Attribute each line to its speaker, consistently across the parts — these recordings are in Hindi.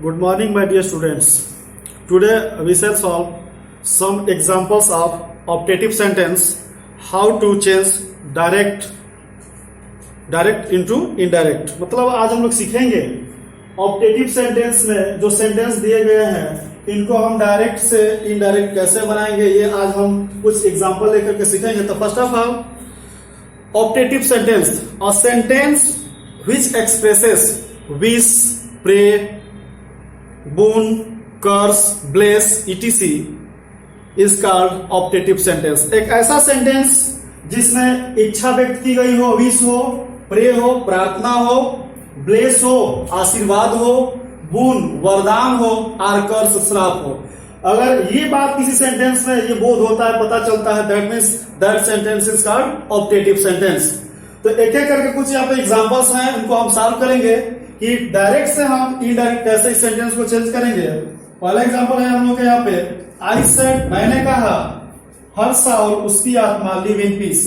Speaker 1: Good morning, my dear students. Today we shall solve some examples of optative sentence. How to change direct into indirect. मतलब आज हम लोग सीखेंगे ऑप्टेटिव सेंटेंस में जो सेंटेंस दिए गए हैं इनको हम डायरेक्ट से इनडायरेक्ट कैसे बनाएंगे, ये आज हम कुछ एग्जांपल लेकर के सीखेंगे. तो first of all optative sentence, a sentence which expresses wish, pray, boon, curse, bless, etc. is called optative sentence. एक ऐसा सेंटेंस जिसमें इच्छा व्यक्त की गई हो, विश हो, प्रे हो, प्रार्थना हो, ब्लेस हो, आशीर्वाद हो, बून वरदान हो, और कर्स श्राप हो. अगर ये बात किसी सेंटेंस में ये बोध होता है, पता चलता है, that means that sentence is called optative sentence. तो एक एक करके कुछ यहाँ पे एग्जांपल्स हैं, उनको हम सॉल्व करेंगे कि डायरेक्ट से हम इनडायरेक्ट कैसे इस सेंटेंस को चेंज करेंगे. पहला एग्जांपल है हम लोग के यहाँ पे, आई सेड, मैंने कहा, हर साउल उसकी आत्मा लिव इन पीस,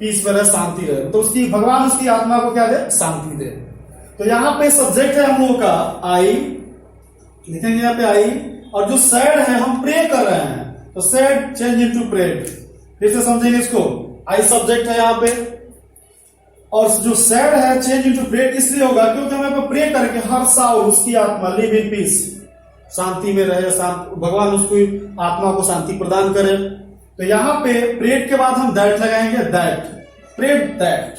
Speaker 1: पीस में रहे, शांति रहे. तो उसकी भगवान उसकी आत्मा को क्या दे, शांति दे. तो यहाँ पे सब्जेक्ट है हम लोगों का आई, लिखेंगे यहाँ पे आई, और जो सैड है हम प्रे कर रहे हैं तो सैड चेंज इनटू प्रेड. फिर से समझेंगे इसको, आई सब्जेक्ट है यहाँ पे और जो सैड है चेंज इनटू प्रेड इसलिए होगा क्योंकि हम यहाँ पे प्रे करके हर साउल उसकी आत्मा लिव इन पीस, शांति में रहे, भगवान उसकी आत्मा को शांति प्रदान करे. तो यहाँ पे प्रेड के बाद हम दैट लगाएंगे, दैट, प्रेड दैट.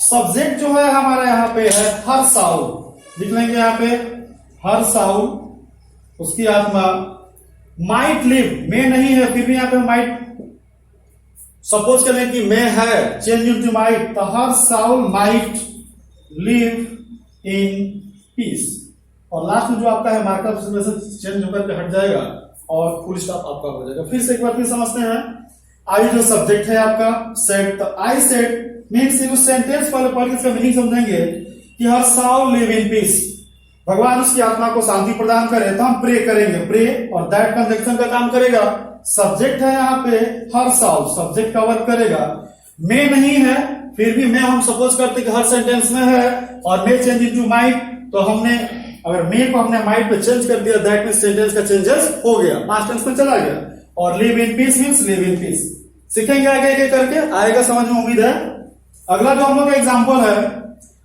Speaker 1: सब्जेक्ट जो है हमारा यहाँ पे है हर साउल, लिख लेंगे यहाँ पे हर साउल उसकी आत्मा, माइट लिव, में नहीं है फिर भी यहाँ पे माइट सपोज करें कि मैं है, चेंज इनटू माइट, तो her soul might live in peace. और लास्ट में जो आपका है मार्कअप चेंज होकर के हट जाएगा और फुल स्टॉप आपका हो जाएगा. फिर से एक बार फिर समझते हैं. आई जो सब्जेक्ट है आपका सेड, तो आई सेड मीन्स ये सेंटेंस पहले पढ़ के इसका मीनिंग समझेंगे कि हर साउल लिव इन पीस, भगवान उसकी आत्मा को शांति प्रदान करे. तो हम प्रे करेंगे, प्रे और दैट कंजंक्शन का काम करेगा. सब्जेक्ट है यहाँ पे हर साउल, सब्जेक्ट का वर्क करेगा. मैं नहीं है फिर भी मैं हम सपोज करते कि हर सेंटेंस में है और मैं चेंज इनटू माइट, तो हमने अगर मैं को हमने माइट पे चेंज कर दिया, दैट मींस सेंटेंस का चेंजेस हो गया, पास्ट टेंस में चला गया. और live in piece means live in piece. सीखेंगे आगे एक करके, आएगा समझ में उम्मीद है. अगला जो हम लोग का एग्जाम्पल है,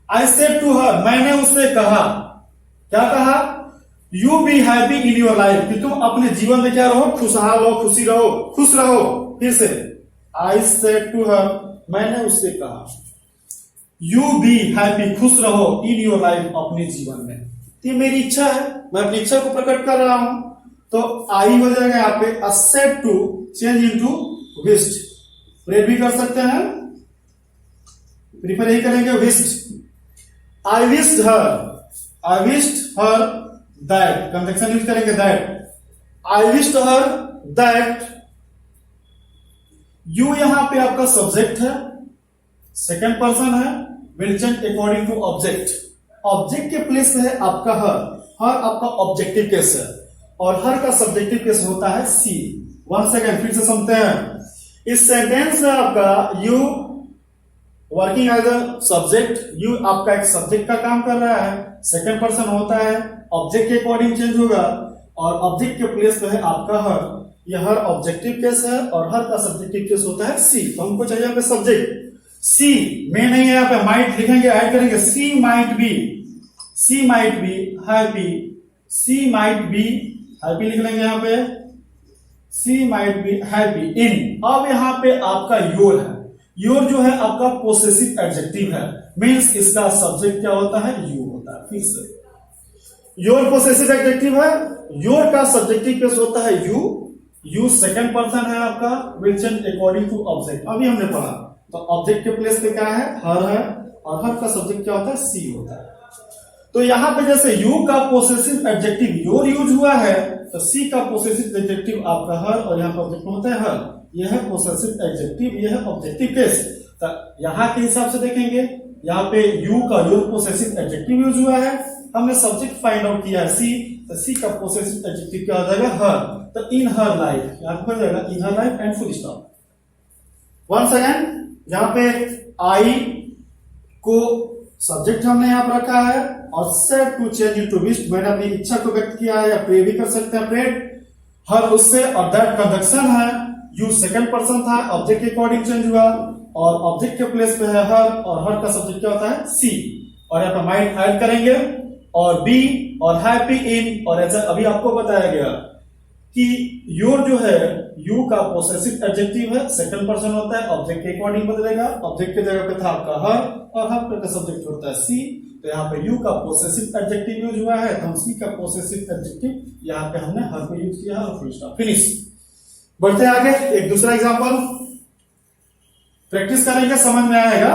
Speaker 1: आई सेड टू हर, मैंने उससे कहा, क्या कहा, you B happy in your life, कि तुम अपने जीवन में क्या रहो, खुशहाल रहो, खुशी रहो, खुश रहो. फिर से आई सेड टू हर, मैंने उससे कहा, यू बी हैप्पी, खुश रहो, इन योर लाइफ, अपने जीवन में. ये मेरी इच्छा है, मैं अपनी इच्छा को प्रकट कर रहा हूं. तो आई हो जाएगा यहाँ पे said to change into wished. Pray भी कर सकते हैं, प्रीफर यही करेंगे wished. I wished her, I wished her that, conjunction use करेंगे that. I wished her that, you यहां पे आपका सब्जेक्ट है, सेकंड पर्सन है, will change according to object. Object के प्लेस में है आपका हर, हर आपका ऑब्जेक्टिव केस है और हर का सब्जेक्टिव केस होता है सी. वन सेकेंड फिर से समझते हैं. इस सेंटेंस में आपका you working as a subject, you आपका एक सब्जेक्ट का काम कर रहा है, सेकंड पर्सन होता है, ऑब्जेक्ट के अकॉर्डिंग चेंज होगा और ऑब्जेक्ट के प्लेस पे है आपका हर. यह हर ऑब्जेक्टिव केस है और हर का सब्जेक्टिव केस होता है सी. तो हमको चाहिए यहाँ पे सब्जेक्ट सी, में नहीं है यहाँ पे, माइट लिखेंगे, ऐड करेंगे, she might be, she might be happy, she might be happy लिख लेंगे यहाँ पे, she might be happy in. अब यहाँ पे आपका योर है, योर जो है आपका पोसेसिव एडजेक्टिव है, मीन्स इसका सब्जेक्ट क्या होता है, यू होता है. फिर से योर पोसेसिव एडजेक्टिव है, योर का सब्जेक्टिव केस होता है यू, यू सेकंड पर्सन है आपका, will change according to object. अभी हमने पढ़ा तो ऑब्जेक्ट के प्लेस पे क्या है, हर है, और हर का सब्जेक्ट क्या होता है, सी होता है. तो यहां पे जैसे यू का पोसेसिव एडजेक्टिव योर यूज हुआ है, तो सी का पोसेसिव एडजेक्टिव आपका हर, और यहाँ पे ऑब्जेक्ट होता है हर. यह है पोसेसिव एडजेक्टिव, यह है ऑब्जेक्टिव केस. तो यहां के हिसाब से देखेंगे, यहाँ पे यू का योर पोसेसिव एडजेक्टिव यूज हुआ है, हमने सब्जेक्ट फाइंड आउट किया है सी, तो सी का पोसेसिव एडजेक्टिव क्या हो जाएगा, हर. तो इन हर लाइफ, यहाँ पे हो जाएगा in her life and full stop. Once again यहाँ पे आई को सब्जेक्ट हमने यहाँ पर रखा है और said to change into wish, मैंने अपनी इच्छा को व्यक्त किया है या प्रे भी कर सकते हैं, प्रेड हर उससे, और दैट कंजक्शन है यू सेकंड पर्सन था, ऑब्जेक्ट के अकॉर्डिंग चेंज हुआ और ऑब्जेक्ट के प्लेस पे है हर, और हर का सब्जेक्ट क्या होता है सी, और यहाँ पे माइट ऐड करेंगे और बी और हैप्पी इन, और ऐसा अभी आपको बताया गया कि योर जो है यू का पोसेसिव एडजेक्टिव है, सेकंड पर्सन होता है, ऑब्जेक्ट के अकॉर्डिंग बदलेगा, ऑब्जेक्ट के जगह पे था आपका हर और हर का सब्जेक्ट होता है सी, तो यहाँ पे यू का पोसेसिव एडजेक्टिव यूज हुआ है तो हम सी का पोसेसिव एडजेक्टिव यहाँ पे हमने हर पे यूज किया और फुल स्टॉप, फिनिश। बढ़ते आगे, एक दूसरा एग्जांपल प्रैक्टिस करेंगे, समझ में आएगा।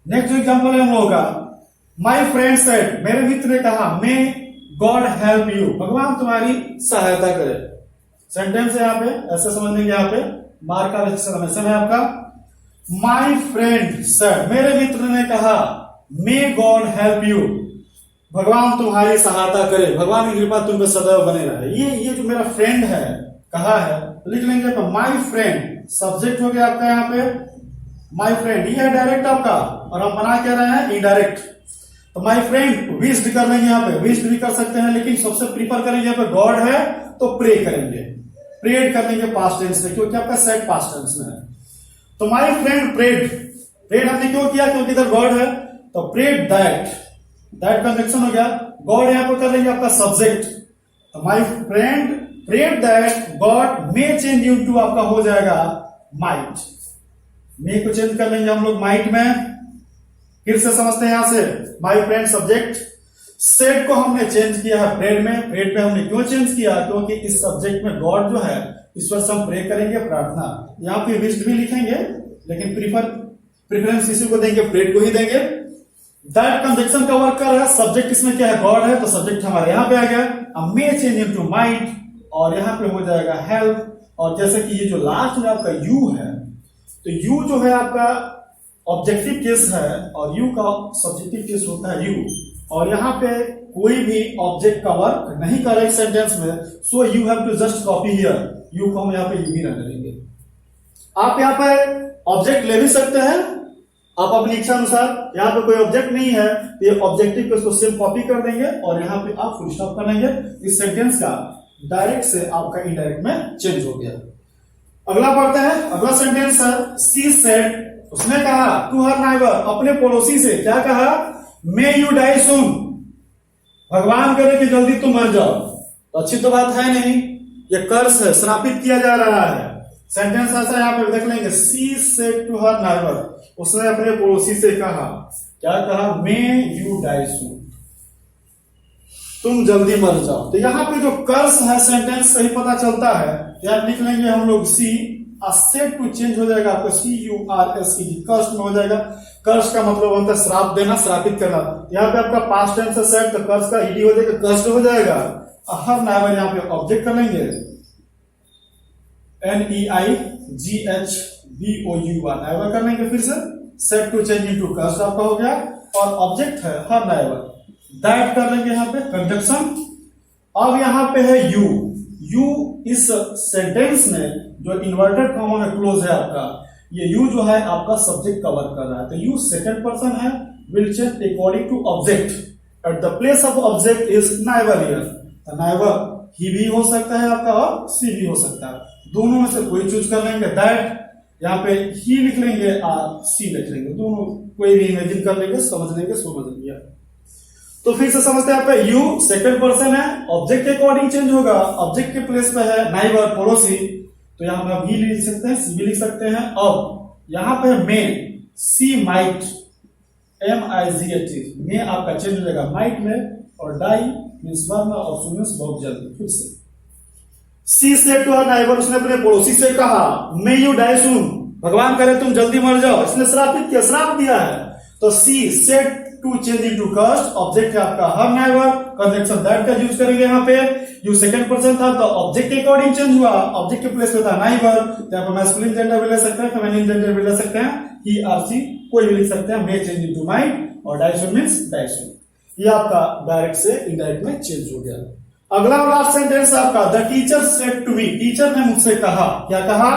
Speaker 1: नेक्स्ट एग्जांपल है हम लोगों का, माय फ्रेंड सेड, मेरे मित्र ने कहा, मे गॉड हेल्प यू, भगवान तुम्हारी सहायता करे। सेंटेंस है यहाँ पे, ऐसे समझ लेंगे, यहाँ पे मार्क का एक्सक्लेमेशन है आपका। माय फ्रेंड सेड, मेरे मित्र ने कहा, मे गॉड हेल्प यू, भगवान तुम्हारी सहायता करे, भगवान की कृपा तुम पे सदैव बने रहे। ये जो मेरा फ्रेंड है कहा है, लिख लेंगे तो माय फ्रेंड सब्जेक्ट हो गया आपका यहाँ पे, माय फ्रेंड ये है डायरेक्ट आपका, और हम बना क्या रहे हैं इनडायरेक्ट, तो माय फ्रेंड विश्ड कर लेंगे यहाँ पे, विश्ड भी कर सकते हैं लेकिन सबसे प्रीफर करेंगे यहाँ पे गॉड है तो प्रे करेंगे, प्रेड कर लेंगे पास्ट टेंस में क्योंकि आपका सेट पास्ट टेंस में है। तो माय फ्रेंड प्रेड, प्रेड हमने क्यों किया क्योंकि इधर गॉड है, तो प्रेड दैट, दैट कंजक्शन हो गया, गॉड यहाँ पर कर लेंगे आपका सब्जेक्ट, तो my friend prayed that God may change you to आपका हो जाएगा माइट, मे को चेंज कर लेंगे हम लोग माइट में। फिर से समझते हैं यहां से, माय फ्रेंड सब्जेक्ट, सेड को हमने चेंज किया है प्रेड में, प्रेड पे हमने क्यों चेंज किया क्योंकि इस सब्जेक्ट में गॉड जो है इस वक्त हम प्रे करेंगे प्रार्थना, यहाँ पे विश्ड भी लिखेंगे लेकिन प्रेफरेंस इसी को देंगे, प्रेड को ही देंगे। दैट कंजक्शन का वर्क कर रहा है, सब्जेक्ट इसमें क्या है गॉड है तो सब्जेक्ट हमारे यहाँ पे आ गया, अब मे चेंज इनटू माइट और यहाँ पे हो जाएगा हेल्प, और जैसे कि ये जो लास्ट में आपका यू है तो यू जो है आपका ऑब्जेक्टिव केस है और यू का सब्जेक्टिव केस होता है यू, और यहाँ पे कोई भी ऑब्जेक्ट का वर्क नहीं कर रहा सेंटेंस में, so you have to just copy here, you को हम यहाँ पे यू ही रहने देंगे। आप यहाँ पे ऑब्जेक्ट ले भी सकते हैं आप अपनी इच्छा अनुसार, यहाँ पे कोई ऑब्जेक्ट नहीं है तो ये ऑब्जेक्टिव को सेम कॉपी कर देंगे और यहाँ पे आप फुल स्टॉप कर लेंगे, इस सेंटेंस का डायरेक्ट से आपका इनडायरेक्ट में चेंज हो गया। अगला पढ़ते हैं, अगला सेंटेंस है, सी सेड, उसने कहा टू हर नाइबर, अपने पड़ोसी से क्या कहा, मे यू डाई सून, भगवान करे कि जल्दी तुम मर जाओ, तो अच्छी तो बात है नहीं, ये कर्स है, श्रापित किया जा रहा है। सेंटेंस ऐसा यहाँ पे देख लेंगे, she said to her neighbour, उसने अपने पड़ोसी से कहा, क्या कहा, मे यू डाई सून, तुम जल्दी मर जाओ। तो यहाँ पे जो कर्स है सेंटेंस से ही पता चलता है, यहाँ लिख लेंगे हम लोग सी, सेड टू चेंज हो जाएगा आपका CURS कर्स में हो जाएगा, कर्स का मतलब होता है श्राप देना, श्रापित करना, यहाँ पे आपका पास्ट टेंस है सेड तो कर्स का ईडी हो जाएगा, कर्स हो जाएगा। हर नाइबर यहाँ पे ऑब्जेक्ट कर लेंगे NEIGHBOUR, नाइबर कर लेंगे, फिर से सेड टू चेंज इनटू कर्स आपका हो गया, और ऑब्जेक्ट है हर नाइबर, दैट कर लेंगे यहाँ पे कंजक्शन। अब यहाँ पे है यू, यू इस सेंटेंस में जो इन्वर्टेड कॉमा में क्लोज है आपका, ये यू जो है आपका सब्जेक्ट का वर्क कर रहा है, तो यू सेकंड पर्सन है, will change according to object, at the place of object is neighbour here, तो नाइबर ही भी हो सकता है आपका और सी भी हो सकता है, दोनों में से कोई चूज कर लेंगे। दैट यहाँ पे ही लिख लेंगे और सी लिख लेंगे, दोनों कोई भी इमेजिन कर लेंगे, समझ लेंगे, समझ लेंगे। तो फिर से समझते हैं, यहाँ पे यू सेकंड पर्सन है, ऑब्जेक्ट के अकॉर्डिंग चेंज होगा, ऑब्जेक्ट के प्लेस पे है नाइबर पड़ोसी, तो यहाँ पे आप ही लिख सकते हैं, सी भी लिख सकते हैं। अब यहाँ पे मे, सी माइट, MIGHT, मे आपका चेंज हो जाएगा माइट में, और डाई मीन्स मरना और सुन मीन्स बहुत जल्दी। फिर से she said to her neighbour, उसने अपने पड़ोसी से कहा, मे यू डाई सून, भगवान करे तुम जल्दी मर जाओ, इसने श्रापित किया, श्राप दिया है, तो she said to change into curse, object है आपका हर नाइबर, कंजक्शन दैट का यूज करेंगे यहाँ पे, यू सेकंड पर्सन था तो ऑब्जेक्ट के अकॉर्डिंग चेंज हुआ, ऑब्जेक्ट के प्लेस पे था नाइबर, तो यहाँ पे मैस्कुलिन जेंडर भी ले सकते हैं, फेमिनिन जेंडर भी ले सकते हैं, ही आर सी कोई भी लिख सकते हैं, मे चेंज इनटू माइट, और डाइसून मींस डाइसून, ये आपका डायरेक्ट से इनडायरेक्ट में चेंज हो गया। अगला और लास्ट सेंटेंस आपका, the teacher said to me, teacher ने मुझसे कहा, क्या कहा,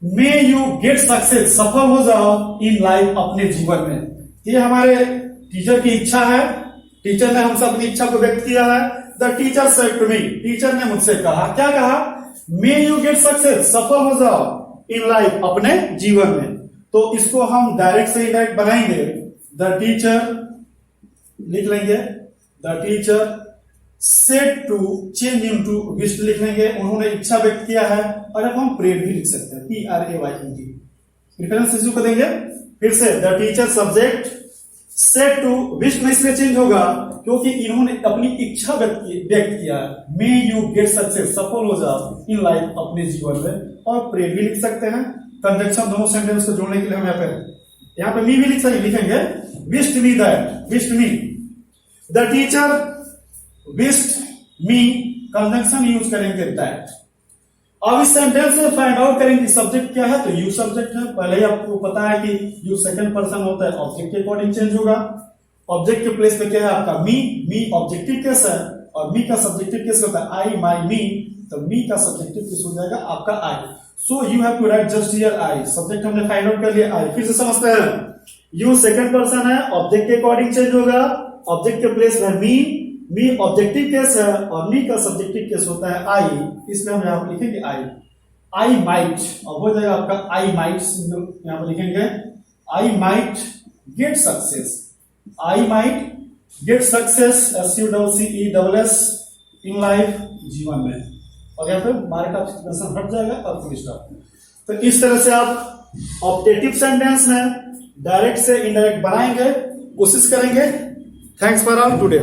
Speaker 1: मे यू गेट सक्सेस, सफल हो जाओ इन लाइफ, अपने जीवन में। ये हमारे टीचर की इच्छा है, टीचर ने हमसे अपनी इच्छा को व्यक्त किया है। The teacher said to me, teacher ने मुझसे कहा, क्या कहा? मे यू गेट सक्सेस, सफल हो जाओ इन लाइफ, अपने जीवन में। तो इसको हम डायरेक्ट से इनडायरेक्ट बनाएंगे। द टीचर लिख लेंगे, the teacher said to change into wish लिख लेंगे, उन्होंने इच्छा व्यक्त किया है। और अब हम प्रेड भी लिख सकते हैं, PRAYED, प्रेफरेंस इसी को देंगे। फिर से the teacher subject said to wish में इसलिए चेंज होगा क्योंकि इन्होंने अपनी इच्छा व्यक्त किया है। मे यू गेट सक्सेस, सफल हो जाओ इन लाइफ, अपने जीवन में। और प्रेड भी लिख सकते हैं। कंजंक्शन दोनों सेंटेंस को जोड़ने के लिए हम यहाँ पे मी भी लिखेंगे, wished me that, wished me. The teacher wished me, conjunction use करेंगे दैट। अब इस सेंटेंस में फाइंड आउट करेंगे सब्जेक्ट क्या है, तो यू सब्जेक्ट है। पहले ही आपको पता है कि यू सेकंड पर्सन होता है, ऑब्जेक्ट के अकॉर्डिंग चेंज होगा। ऑब्जेक्ट के प्लेस पे क्या है आपका मी, मी ऑब्जेक्टिव केस है और मी का सब्जेक्टिव केस होता है आई, माई, मी। तो मी का सब्जेक्टिव केस हो जाएगा आपका I. So you have to write just here I, subject हमने फाइंड आउट कर लिया आई। फिर से समझते हैं, यू सेकंड पर्सन है, ऑब्जेक्ट के अकॉर्डिंग चेंज होगा। ऑब्जेक्ट के प्लेस में मी ऑब्जेक्टिव केस है और मी का सब्जेक्टिव केस होता है आई, इसलिए हम यहां पर लिखेंगे आई माइट। अब हो जाएगा आपका आई माइट, यहां पर लिखेंगे I might get success, I might get success, SUCCESS in life, जीवन में। और यहाँ पे मार्क का सिचुएशन हट जाएगा और फुल स्टॉप। तो इस तरह से आप ऑब्जेक्टिव सेंटेंस में डायरेक्ट से इनडायरेक्ट बनाएंगे, कोशिश करेंगे। Thanks for all today.